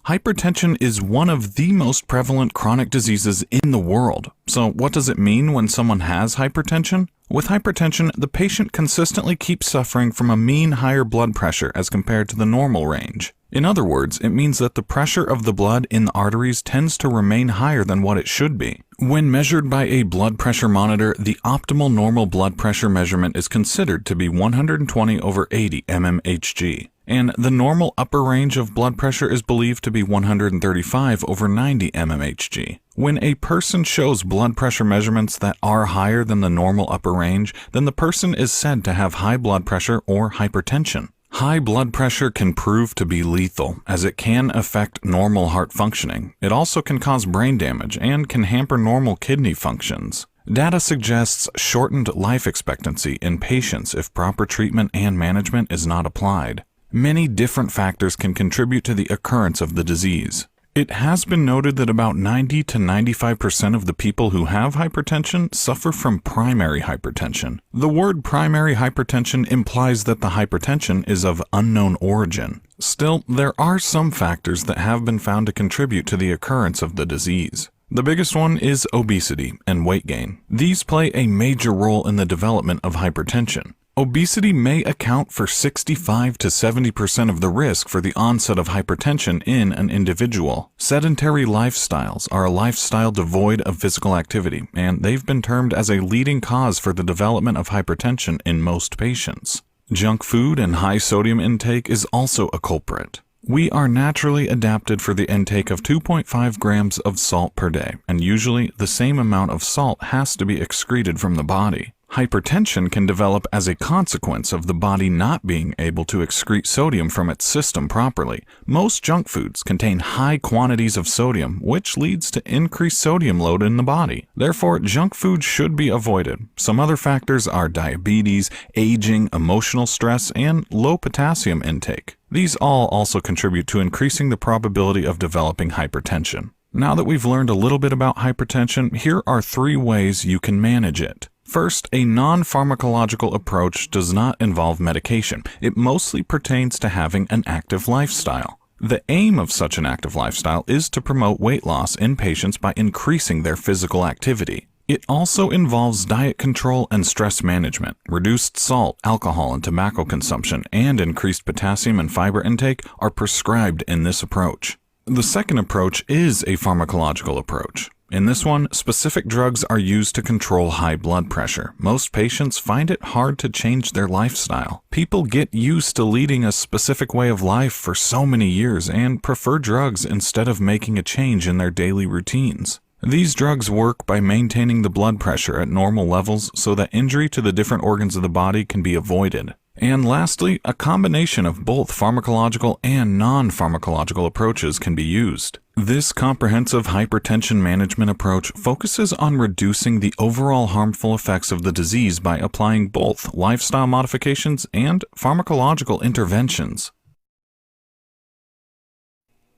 Hypertension is one of the most prevalent chronic diseases in the world. So what does it mean when someone has hypertension? With hypertension, the patient consistently keeps suffering from a mean higher blood pressure as compared to the normal range. In other words, it means that the pressure of the blood in the arteries tends to remain higher than what it should be. When measured by a blood pressure monitor, the optimal normal blood pressure measurement is considered to be 120/80 mmHg. And the normal upper range of blood pressure is believed to be 135/90 mmHg. When a person shows blood pressure measurements that are higher than the normal upper range, then the person is said to have high blood pressure or hypertension. High blood pressure can prove to be lethal, as it can affect normal heart functioning. It also can cause brain damage and can hamper normal kidney functions. Data suggests shortened life expectancy in patients if proper treatment and management is not applied. Many different factors can contribute to the occurrence of the disease. It has been noted that about 90 to 95% of the people who have hypertension suffer from primary hypertension. The word primary hypertension implies that the hypertension is of unknown origin. Still, there are some factors that have been found to contribute to the occurrence of the disease. The biggest one is obesity and weight gain. These play a major role in the development of hypertension. Obesity may account for 65 to 70% of the risk for the onset of hypertension in an individual. Sedentary lifestyles are a lifestyle devoid of physical activity, and they've been termed as a leading cause for the development of hypertension in most patients. Junk food and high sodium intake is also a culprit. We are naturally adapted for the intake of 2.5 grams of salt per day, and usually the same amount of salt has to be excreted from the body. Hypertension can develop as a consequence of the body not being able to excrete sodium from its system properly. Most junk foods contain high quantities of sodium, which leads to increased sodium load in the body. Therefore, junk food should be avoided. Some other factors are diabetes, aging, emotional stress, and low potassium intake. These all also contribute to increasing the probability of developing hypertension. Now that we've learned a little bit about hypertension, here are 3 ways you can manage it. First, a non-pharmacological approach does not involve medication. It mostly pertains to having an active lifestyle. The aim of such an active lifestyle is to promote weight loss in patients by increasing their physical activity. It also involves diet control and stress management. Reduced salt, alcohol, and tobacco consumption, and increased potassium and fiber intake are prescribed in this approach. The second approach is a pharmacological approach. In this one, specific drugs are used to control high blood pressure. Most patients find it hard to change their lifestyle. People get used to leading a specific way of life for so many years and prefer drugs instead of making a change in their daily routines. These drugs work by maintaining the blood pressure at normal levels so that injury to the different organs of the body can be avoided. And lastly, a combination of both pharmacological and non-pharmacological approaches can be used. This comprehensive hypertension management approach focuses on reducing the overall harmful effects of the disease by applying both lifestyle modifications and pharmacological interventions.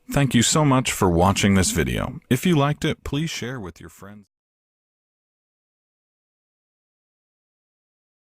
Thank you so much for watching this video. If you liked it, please share with your friends.